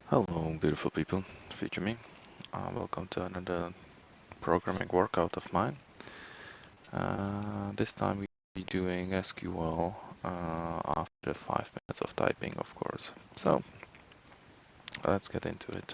Hello, beautiful people. Feature me. Welcome to another programming workout of mine. This time we'll be doing SQL after 5 minutes of typing, of course. So let's get into it.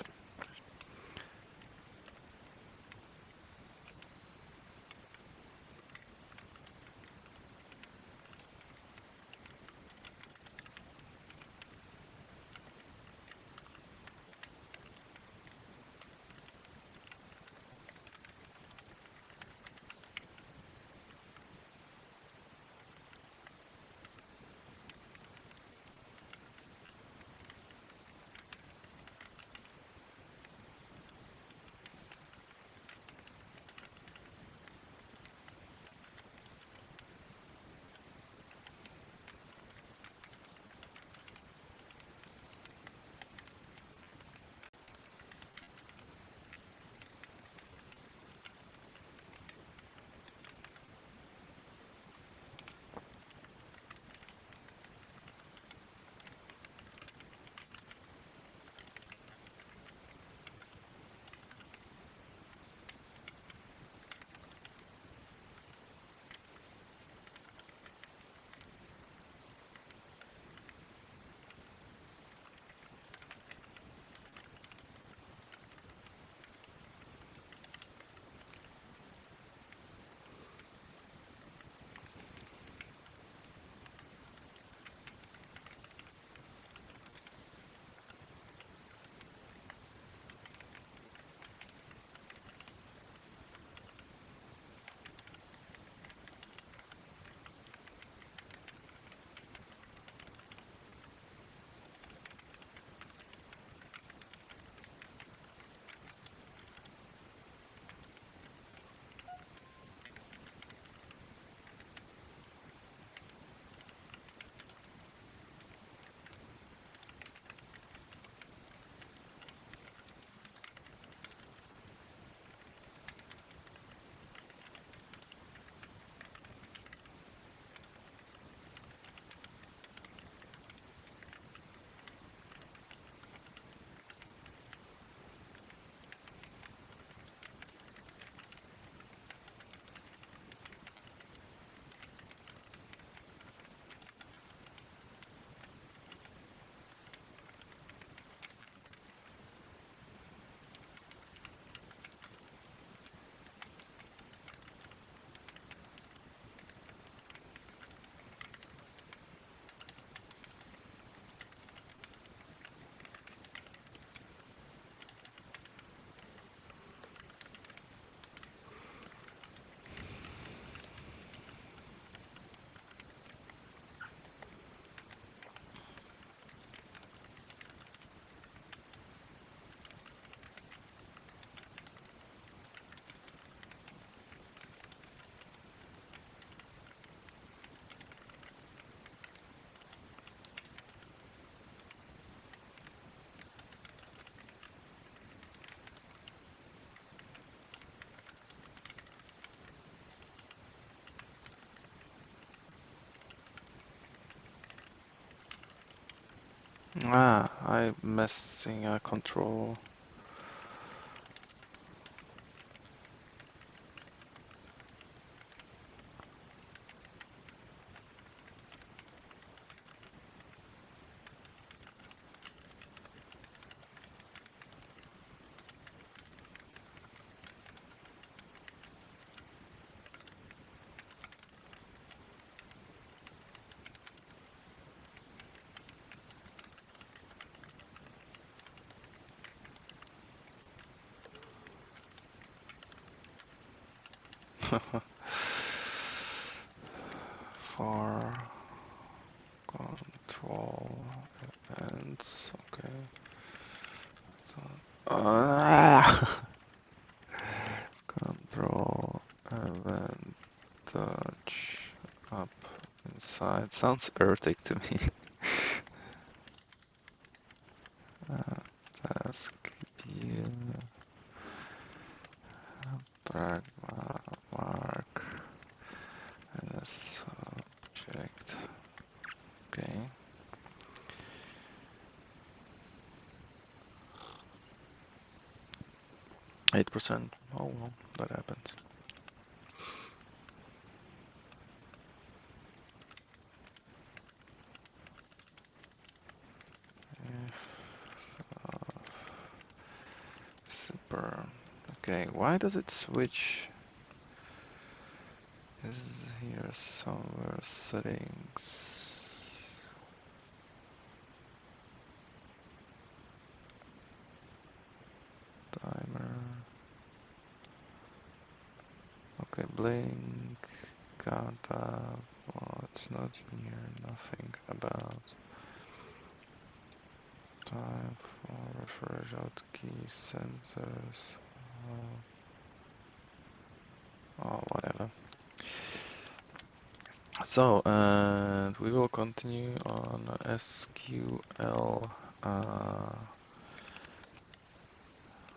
I'm missing a control. For control events, okay. So, control event touch up inside. Sounds erotic to me. Task view, pragma mark, and a subject. Okay. 8%. Oh well, that happens. If super. Okay, why does it switch? Is here somewhere settings? Timer. Okay, blink. Count up. Oh, it's not here. Nothing about time for refresh out key sensors. Whatever. So, and we will continue on SQL.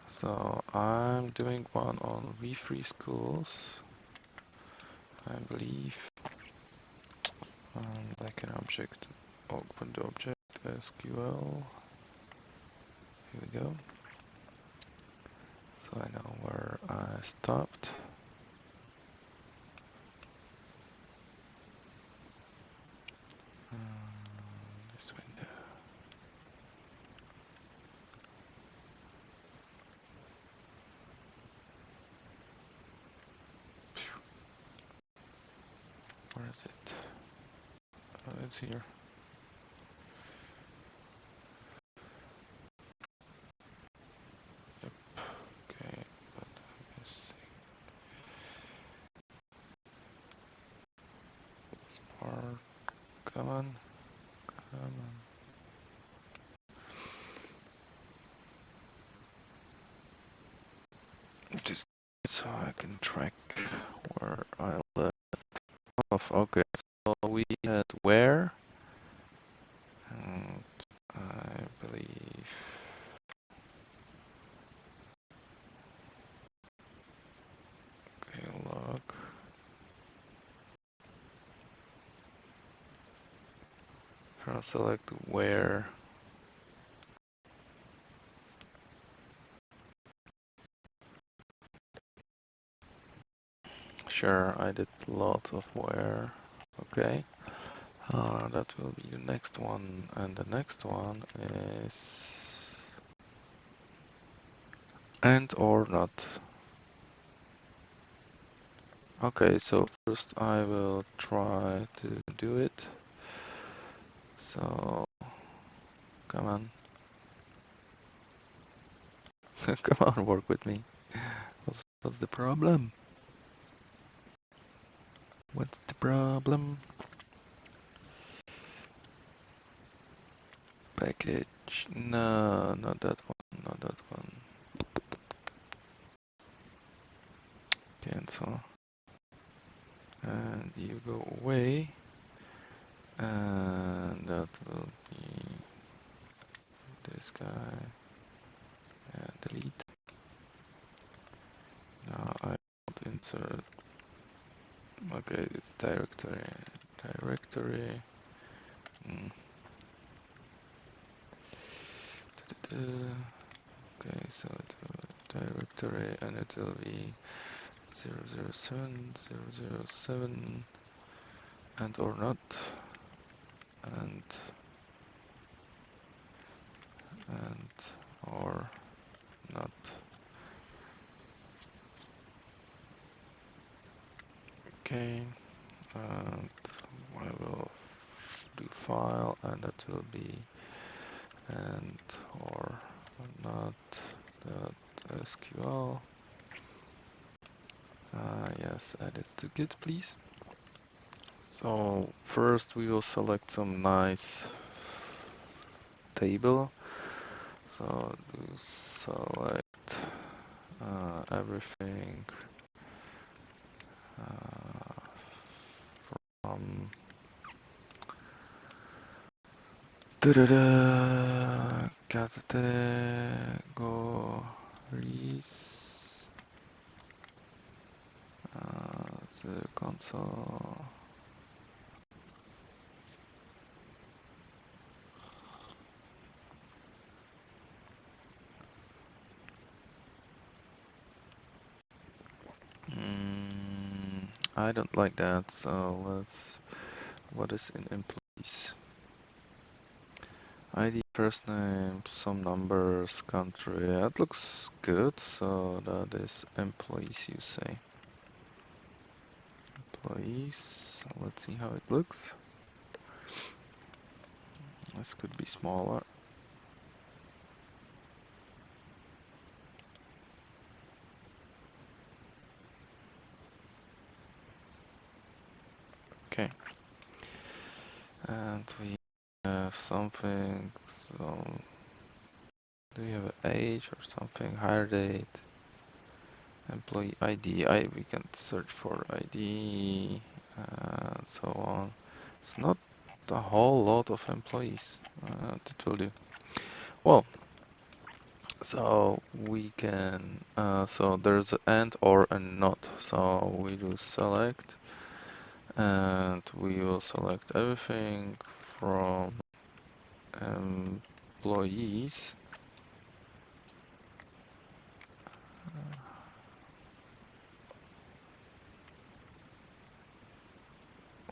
So I'm doing one on V3 schools, I believe. Like an object, open the object, SQL. Here we go. So I know where I stopped. This window. Where is it? Oh, it's here. Yep. Okay, but I'm missing this part. Come on. Come on. Just so I can track where I left off. Okay, so we had where? And I believe. Okay, log. If I select where. Sure, I did a lot of where. Okay. That will be the next one, and the next one is and or not. Okay, so first I will try to do it. So, come on. Come on, work with me. What's the problem? What's the problem? Package. No, not that one, not that one. Cancel. And you go away. And that will be this guy. And delete. Now I want insert. Okay, it's directory. Directory. Okay, so it will directory and it will be 007, 007 and or not and or not. Okay, and I will do file and that will be and or not dot SQL. Yes, add it to Git, please. So first we will select some nice table. So do select everything from categories the console. I don't like that, so what is in employees? ID, first name, some numbers, country. That looks good, so that is employees, you say. Employees, let's see how it looks. This could be smaller. Okay. And we have something, so do you have an age or something? Hire date, employee ID. We can search for ID and so on. It's not a whole lot of employees. That will do. Well, so we can, so there's an and or a not. So we do select and we will select everything from employees.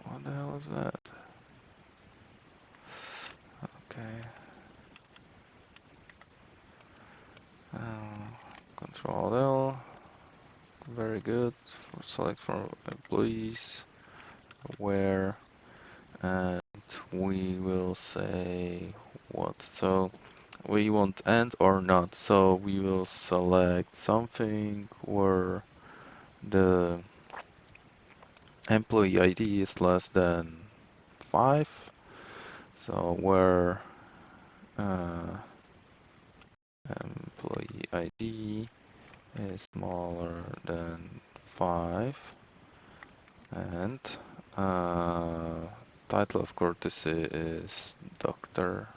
What the hell is that? Okay. Control L. Very good. Select from employees. Where. And we will say what. So we want and or not. So we will select something where the employee ID is less than 5. So where employee ID is smaller than 5 and title of courtesy is doctor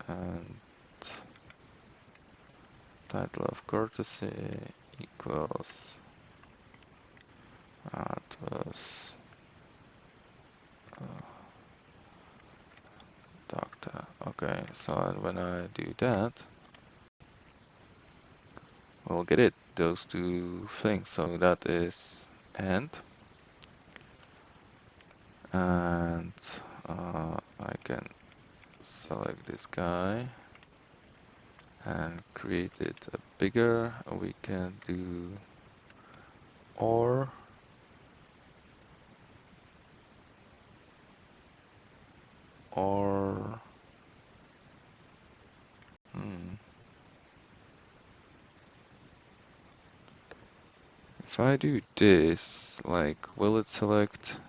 and title of courtesy equals it was doctor. Okay, so when I do that, we'll get it, those two things. So that is and I can select this guy and create it bigger. We can do or or if I do this, like, will it select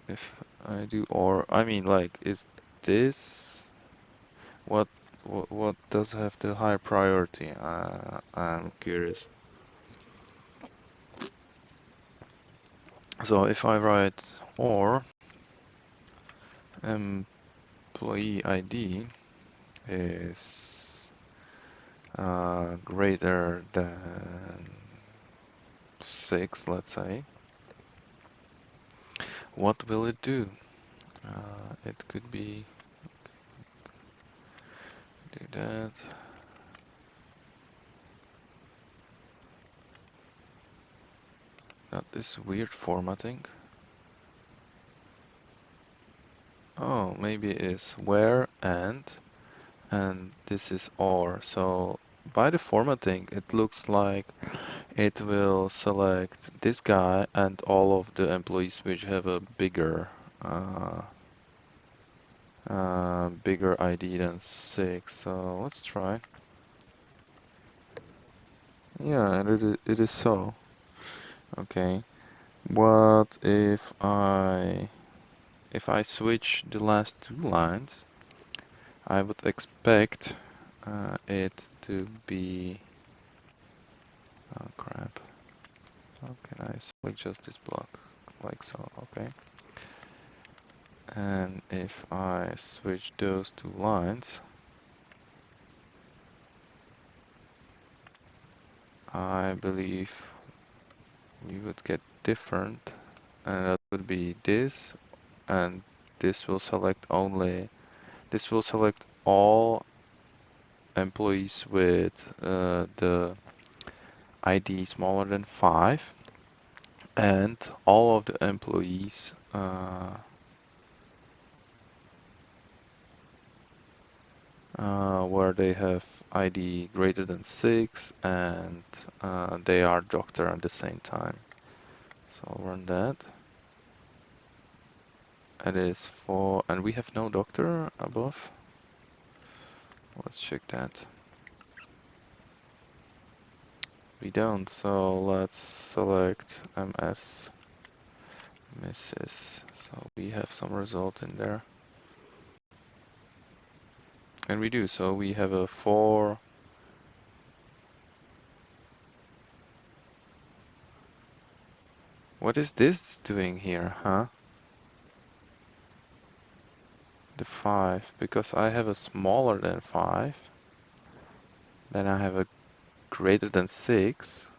if I do or? I mean, like, is this what what does have the higher priority? I'm curious. So if I write or employee ID is greater than 6, let's say, what will it do? It could be do that. Got this weird formatting. Oh, maybe it's where and this is or. So by the formatting, it looks like it will select this guy and all of the employees which have a bigger ID than 6. So let's try. Yeah, and it is so. Okay. What if I switch the last 2 lines? I would expect it to be. Oh crap. How can I select just this block? Like so, okay. And if I switch those 2 lines, I believe we would get different, and that would be this, and this will select all employees with the ID smaller than 5, and all of the employees where they have ID greater than 6 and they are doctor at the same time. So I'll run that. It is for, and we have no doctor above. Let's check that. We don't, so let's select MS Mrs. So we have some result in there. And we do, so we have a 4. What is this doing here, huh? The 5, because I have a smaller than 5. Then I have a greater than 6.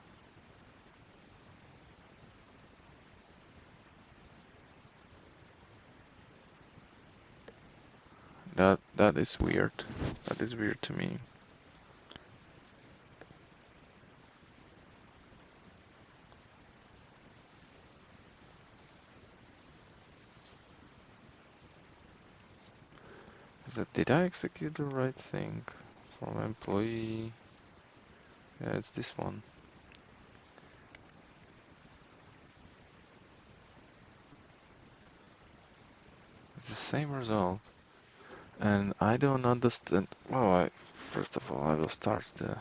That is weird. That is weird to me. Did I execute the right thing? From employee. Yeah, it's this one. It's the same result. And I don't understand. Well, first of all, I will start the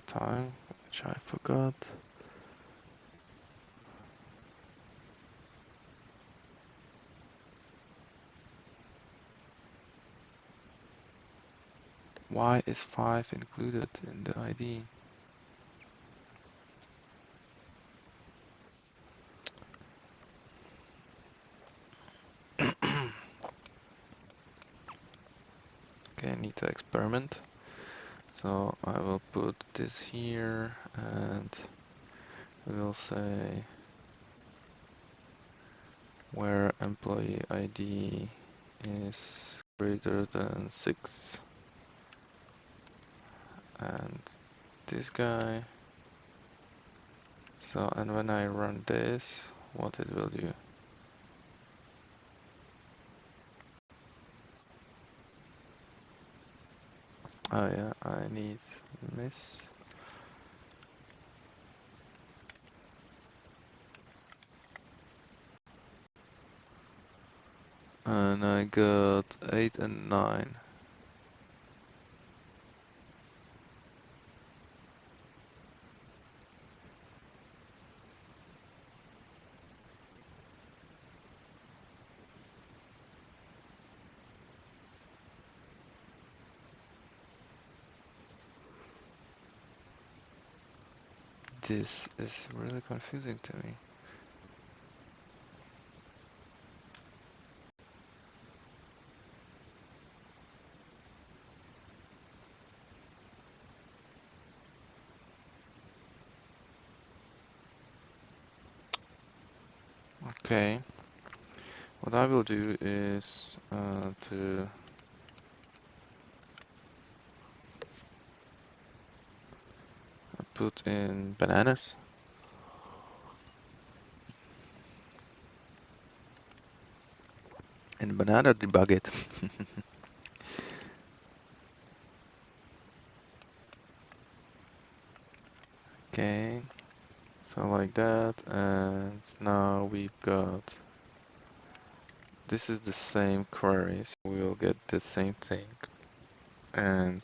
time, which I forgot. Why is 5 included in the ID? Okay, I need to experiment. So I will put this here and we will say where employee ID is greater than 6 and this guy. So, and when I run this, what it will do? Oh yeah, I need miss. And I got 8 and 9. This is really confusing to me. Okay, what I will do is to put in bananas and banana debug it. Okay, so like that, and now we've got, this is the same query, so we will get the same thing. And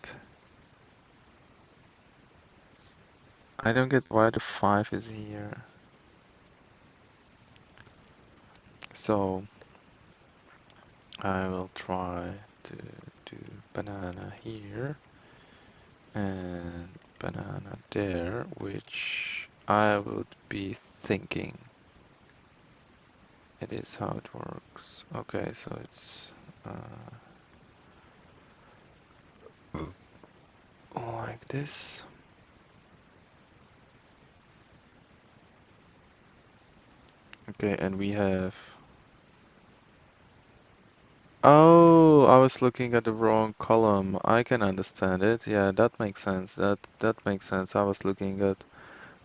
I don't get why the 5 is here. So I will try to do banana here and banana there, which I would be thinking it is how it works. Okay, so it's like this. Okay, and we have, oh, I was looking at the wrong column. I can understand it. Yeah, that makes sense. That makes sense. I was looking at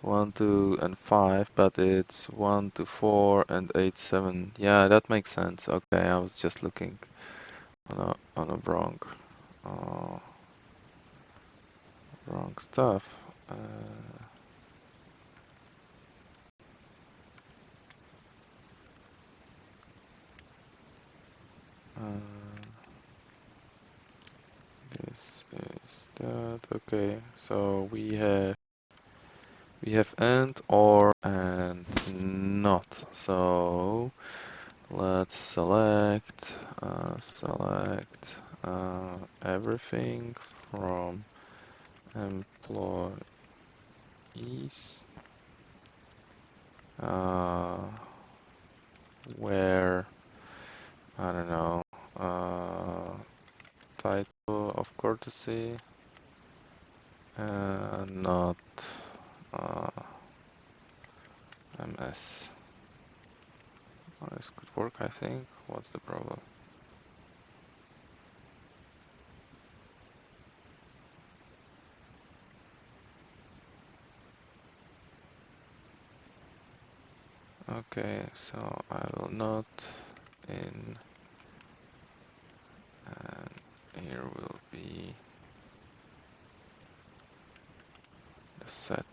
1, 2, and 5, but it's 1 to 4 and 8, 7. Yeah, that makes sense. Okay, I was just looking on a uh, wrong stuff. This is that. Okay, so we have and, or, and not. So let's select everything from employees uh, where I don't know title of courtesy not uh, MS. Oh, this could work, I think. What's the problem? Okay, so I will not in, and here will be the set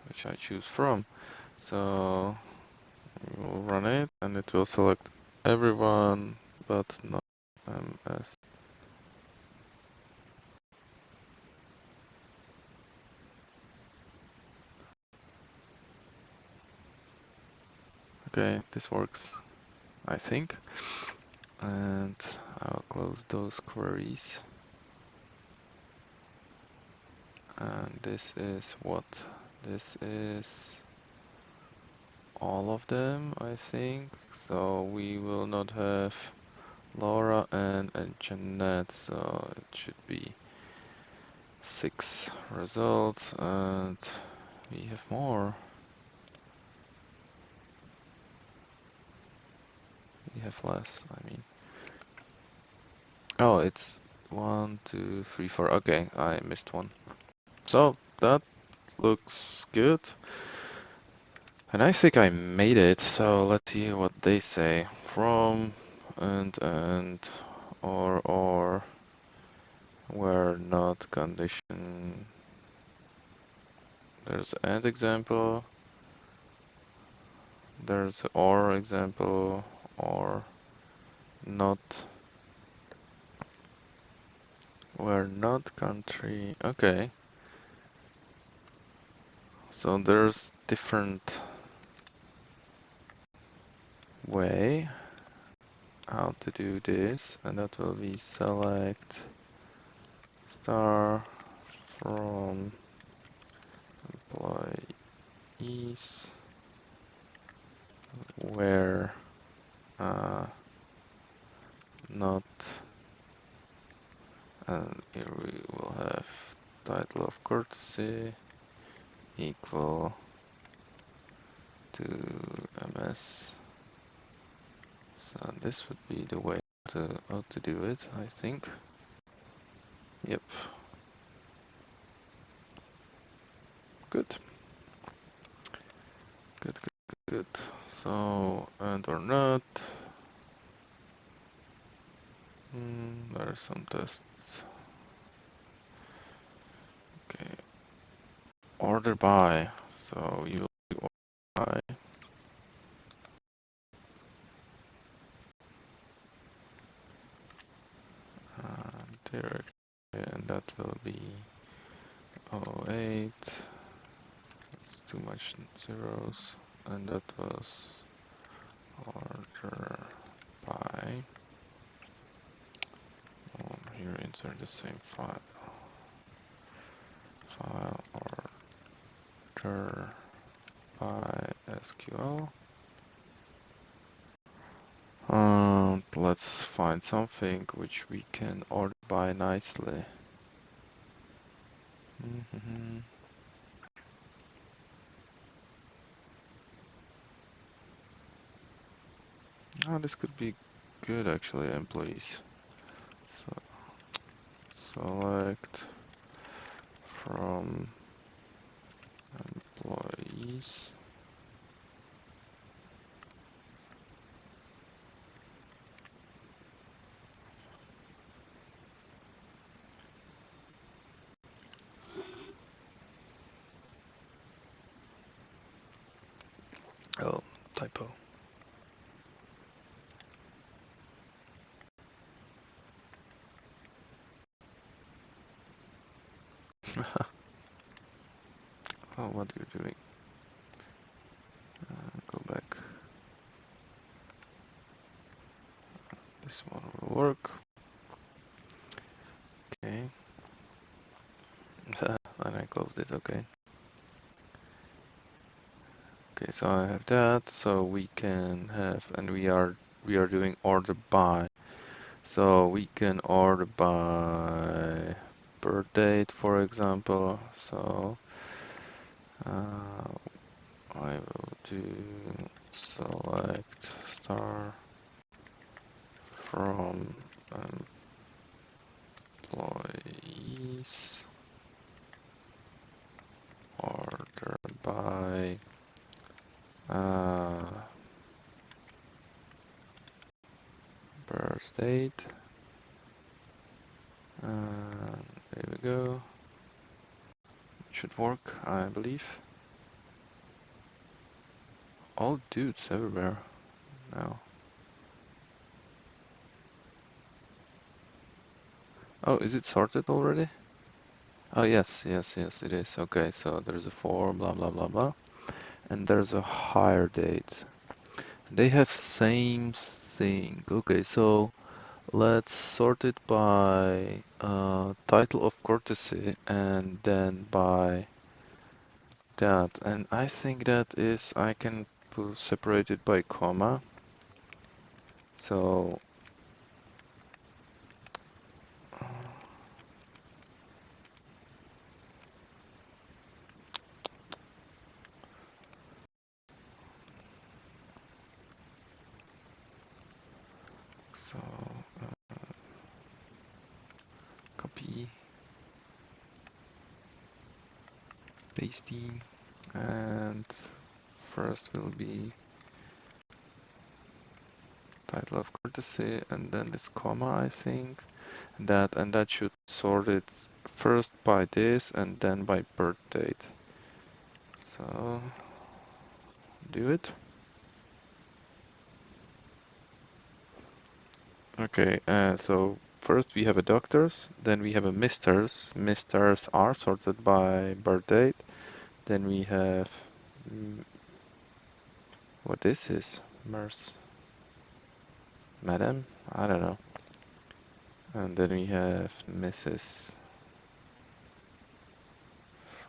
which I choose from. So we'll run it and it will select everyone but not MS. Okay, this works, I think. And I'll close those queries. And this is what? This is all of them, I think. So we will not have Laura and Jeanette, so it should be 6 results, and we have more. We have less, I mean. Oh, it's 1, 2, 3, 4. Okay, I missed one. So that looks good. And I think I made it, so let's see what they say. From and or where not condition. There's and example. There's or example or not where not country. Okay. So there's different way how to do this, and that will be select star from employees where not, and here we will have title of courtesy equal to MS. So this would be the way how to do it, I think. Yep. Good. Good, good, good. So, and or not. There are some tests. Okay. Order by. So you will do order by. Direct. And that will be 08. It's too much zeros. And that was order by. Here insert the same file. File order by SQL. Let's find something which we can order by nicely. Oh, this could be good actually, employees. So select from employees employees. Oh, typo. Oh, what are you doing? Go back. This one will work. Okay. And I closed it, okay. Okay, so I have that, so we can have, and we are doing order by. So we can order by birth date, for example. So I will do select star from employees order by birth date. There we go. It should work, I believe. All dudes everywhere now. Oh, is it sorted already? Oh, yes, yes, yes, it is. Okay, so there's a for, blah, blah, blah, blah. And there's a hire date. They have same thing. Okay, so let's sort it by title of courtesy and then by that. And I think that is, I can separate it by comma. So so copy, pasting, and first will be title of courtesy and then this comma, I think. And that should sort it first by this and then by birth date. So do it. Okay, so first we have a doctors, then we have a misters. Misters are sorted by birth date. Then we have what this is, Mers, Madam, I don't know. And then we have Mrs.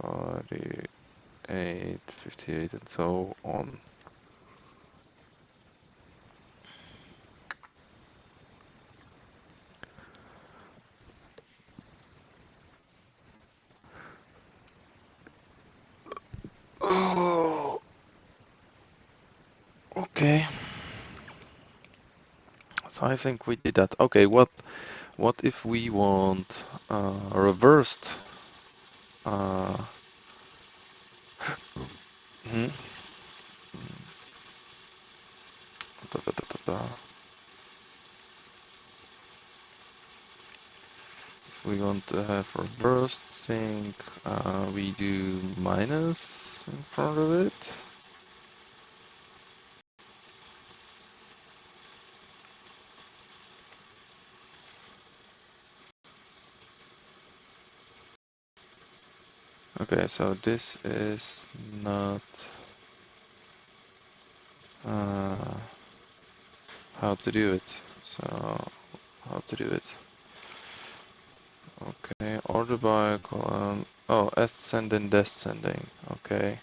48, 58, and so on. Oh, okay. So I think we did that. Okay, what if we want reversed? Hmm? Da, da, da, da, da. If we want to have reversed thing, we do minus in front of it. Okay, so this is not how to do it. So how to do it? Okay, order by column. Oh, ascending, descending. Okay.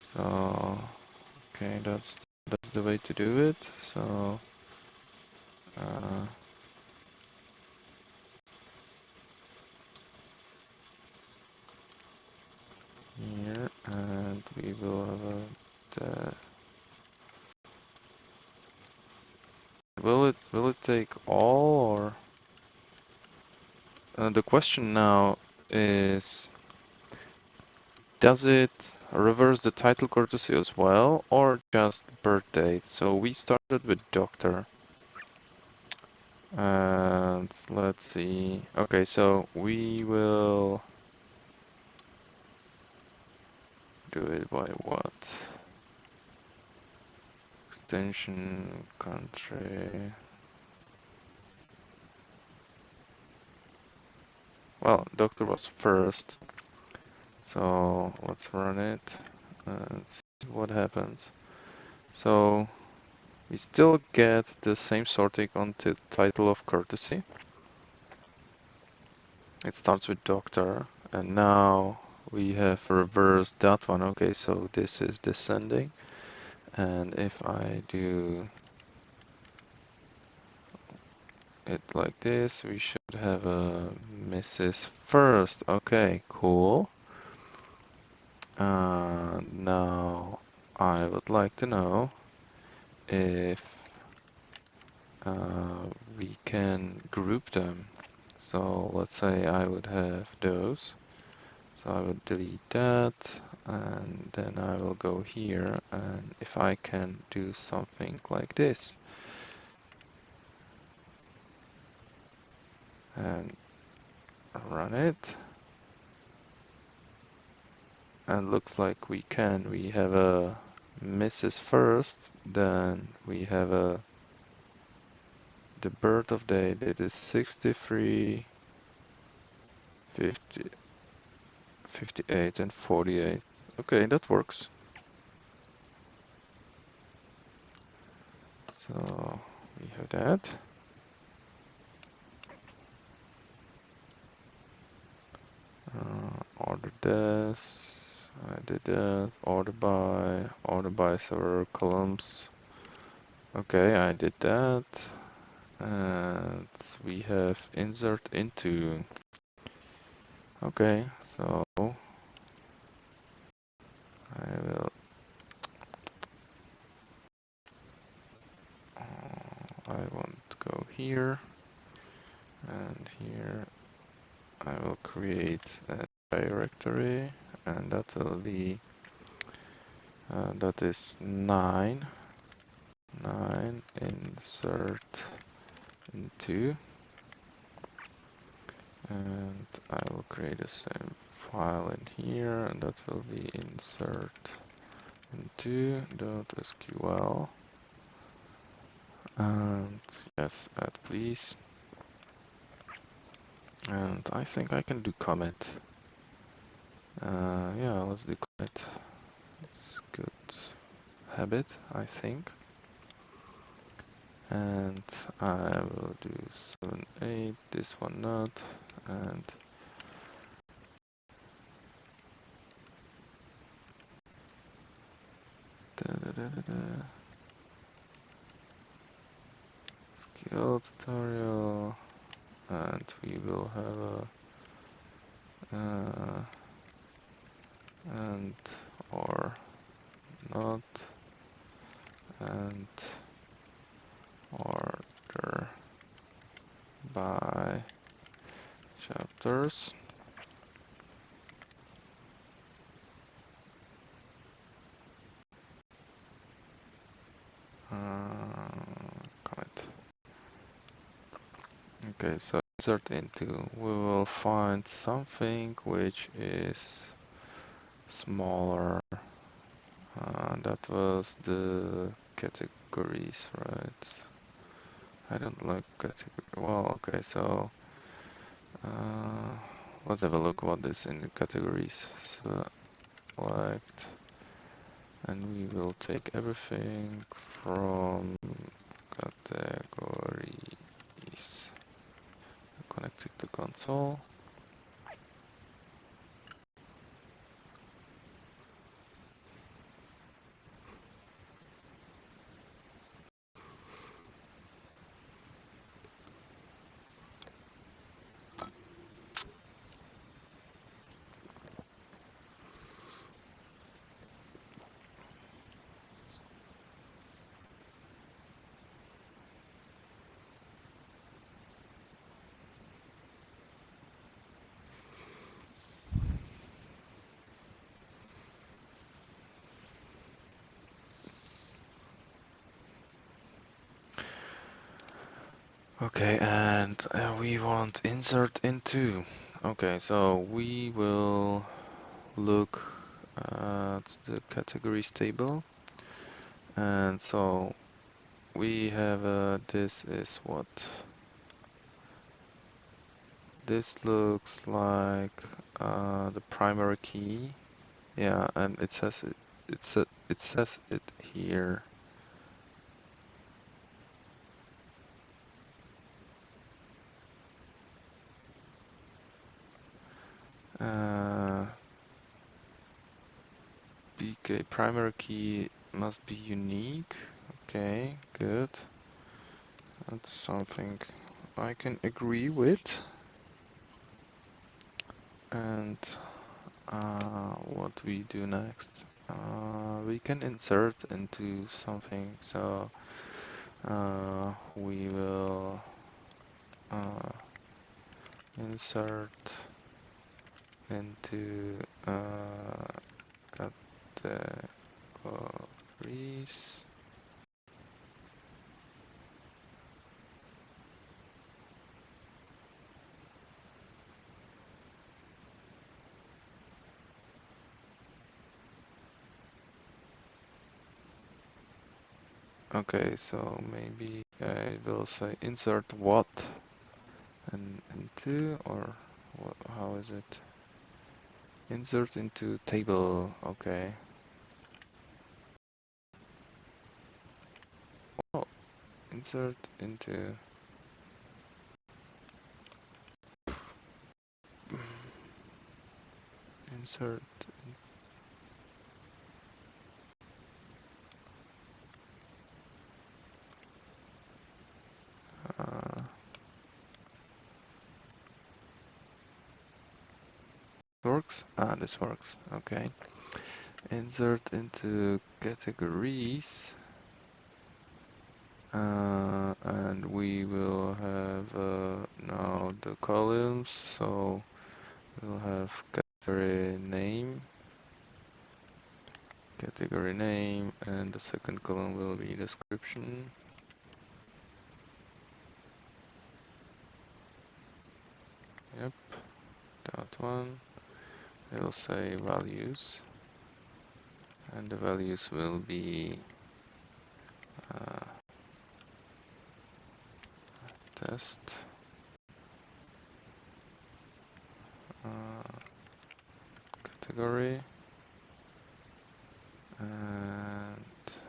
So okay, that's the way to do it. So uh, here, and we will have a. Will it take all or? The question now is does it reverse the title courtesy as well, or just birth date? So we started with doctor. And let's see. Okay, so we will do it by what? Extension, country. Well, doctor was first. So let's run it and see what happens. So we still get the same sorting on the title of courtesy. It starts with doctor, and now we have reversed that one. Okay, so this is descending, and if I do it like this, we should have a Mrs. First. Okay, cool. Now I would like to know if we can group them. So let's say I would have those. So I will delete that, and then I will go here, and if I can do something like this, and run it, and looks like we can. We have a Mrs. First, then we have the birth of day that is 63, 50, 58, and 48. Okay, that works. So we have that. Order this. I did that. Order by several columns. Okay, I did that. And we have insert into. Okay, so I will. I want to go here and here. I will create a directory, and that will be that is 9. 9 insert into, and I will create the same file in here, and that will be insert into .sql, and yes, add please. And I think I can do comment. Yeah, let's do comment. It's good habit, I think. And I will do 7, 8, this one not, and skill tutorial, and we will have a and or not and order by chapters. Comment. Okay, so insert into. We will find something which is smaller. That was the categories, right? I don't like category. Well, okay, so let's have a look what is in the categories. Select, and we will take everything from categories. Connect it to console. Okay, and we want insert into. Okay, so we will look at the categories table, and so we have this is what? This looks like the primary key. Yeah, and it says it here. Uh, BK primary key must be unique. Okay, good. That's something I can agree with. And what we do next? We can insert into something. So we will insert into categories. Okay, so maybe I will say insert what and into, or what, how is it? Insert into table. Okay. Oh, insert into insert uh, works. This works. Okay. Insert into categories, and we will have now the columns. So we'll have category name, and the second column will be description. Yep, that one. It'll say values, and the values will be test, category, and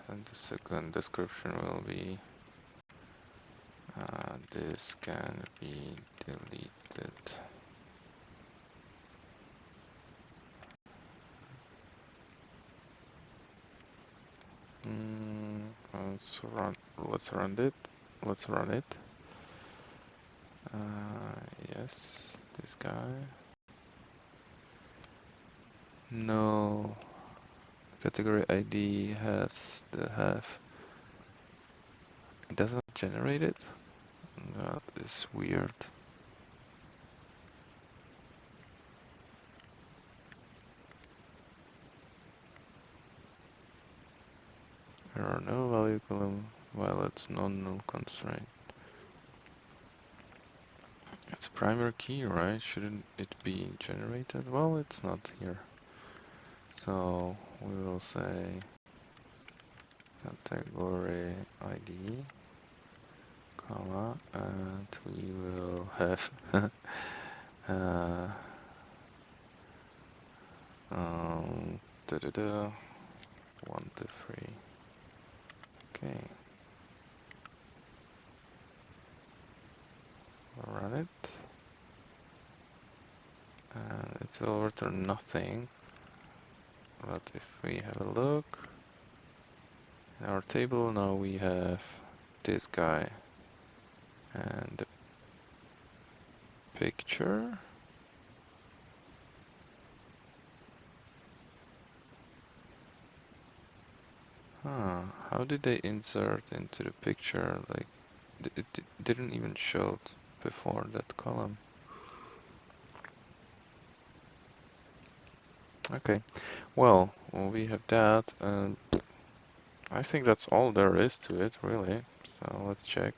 the second description will be this can be deleted. Let's run it. Let's run it. Yes, this guy. No, category ID has the have. It doesn't generate it. That is weird. There are no value column while it's non-null constraint. It's a primary key, right? Shouldn't it be generated? Well, it's not here. So we will say category ID, comma, and we will have da da da 1 to 3. Okay. Run it. And it will return nothing. But if we have a look in our table, now we have this guy and the picture. Huh, how did they insert into the picture? Like, it didn't even show it before that column. Okay, well, we have that, and I think that's all there is to it, really. So let's check.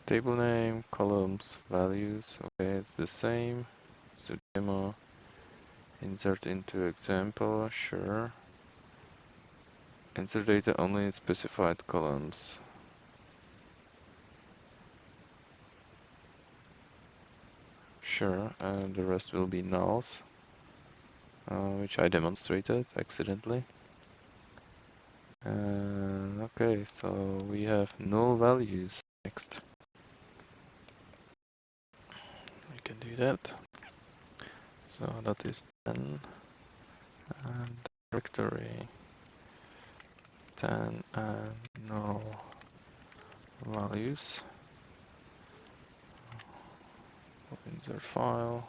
Table name, columns, values. Okay, it's the same. So demo, insert into example, sure. Insert data only in specified columns. Sure, and the rest will be nulls, which I demonstrated accidentally. Okay, so we have null values next. We can do that. So that is 10 and directory 10 and null values. Insert file.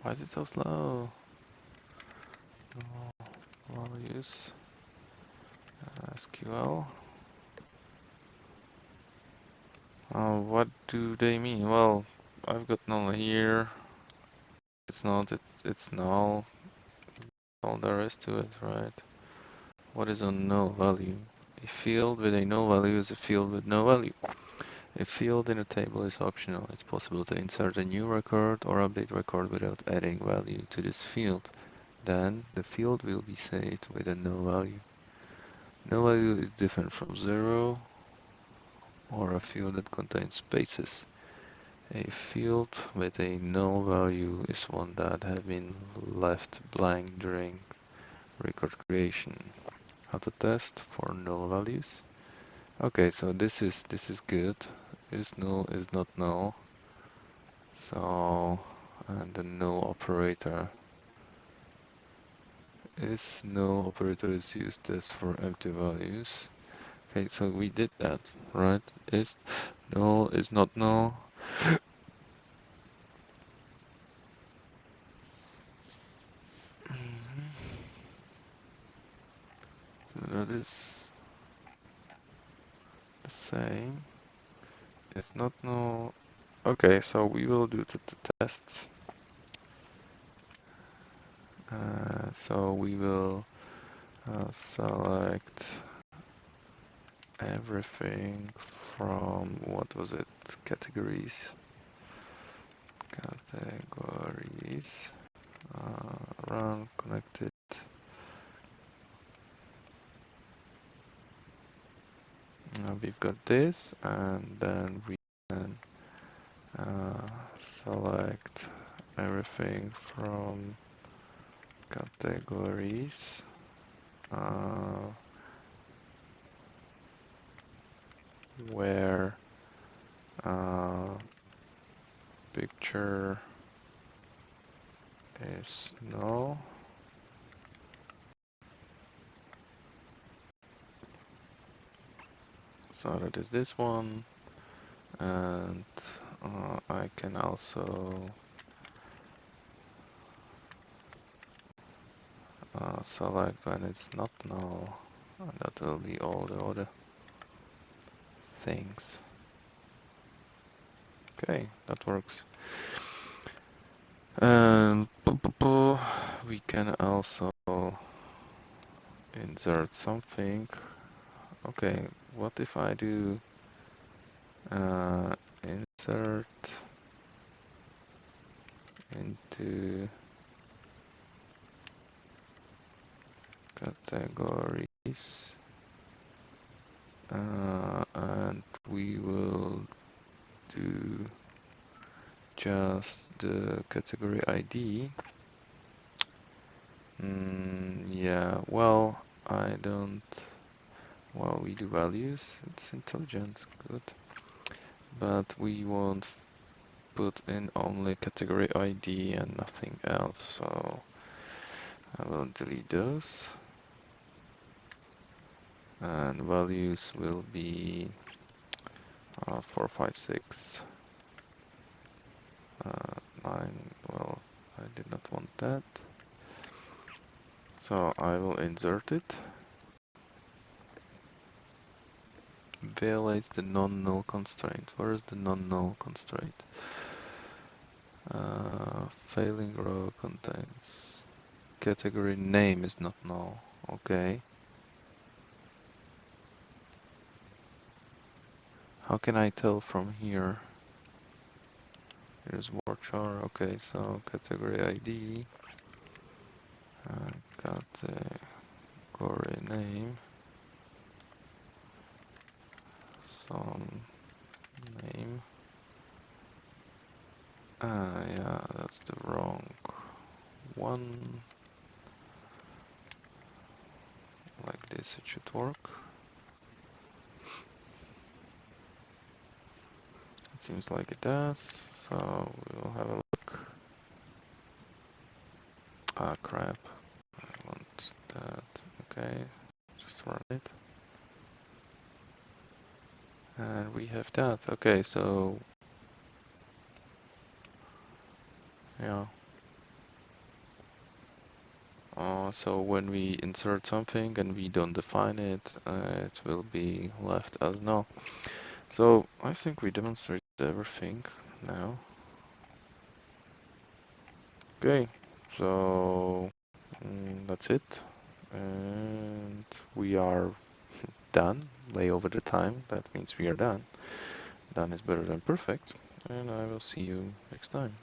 Why is it so slow? Null values SQL. What do they mean? Well, I've got null here. It's not, it's null. All there is to it, right? What is a null value? A field with a null value is a field with no value. A field in a table is optional. It's possible to insert a new record or update record without adding value to this field. Then the field will be saved with a null value. Null value is different from zero or a field that contains spaces. A field with a null value is one that has been left blank during record creation. How to test for null values? Okay, so this is good. Is null is not null. So and the null operator is used just for empty values. Okay, so we did that, right? Is null is not null. So that is the same. It's not null. Okay, so we will do the tests. So we will select everything from, what was it, categories, run, connected. We've got this, and then we can select everything from categories. Where picture is null. So that is this one, and I can also select when it's not null, and that will be all the other things. Okay, that works. And we can also insert something. Okay, what if I do insert into categories, and we will do just the category ID. Yeah, well, I don't. Well, we do values, it's intelligent, good. But we won't put in only category ID and nothing else, so I will delete those. And values will be 4, 5, 6, 9. Well, I did not want that. So I will insert it. Violates the non-null constraint. Where is the non-null constraint? Failing row contains category name is not null. Okay. How can I tell from here? Here's varchar. Okay, so category ID, category name, some name. Yeah, that's the wrong one. Like this, it should work. It seems like it does. So we'll have a look. Ah, crap. I want that. Okay, just run it. And we have that. Okay, so yeah. So when we insert something and we don't define it, it will be left as null. So I think we demonstrated everything now. Okay, so that's it. And we are done. Way over the time. That means we are done. Done is better than perfect. And I will see you next time.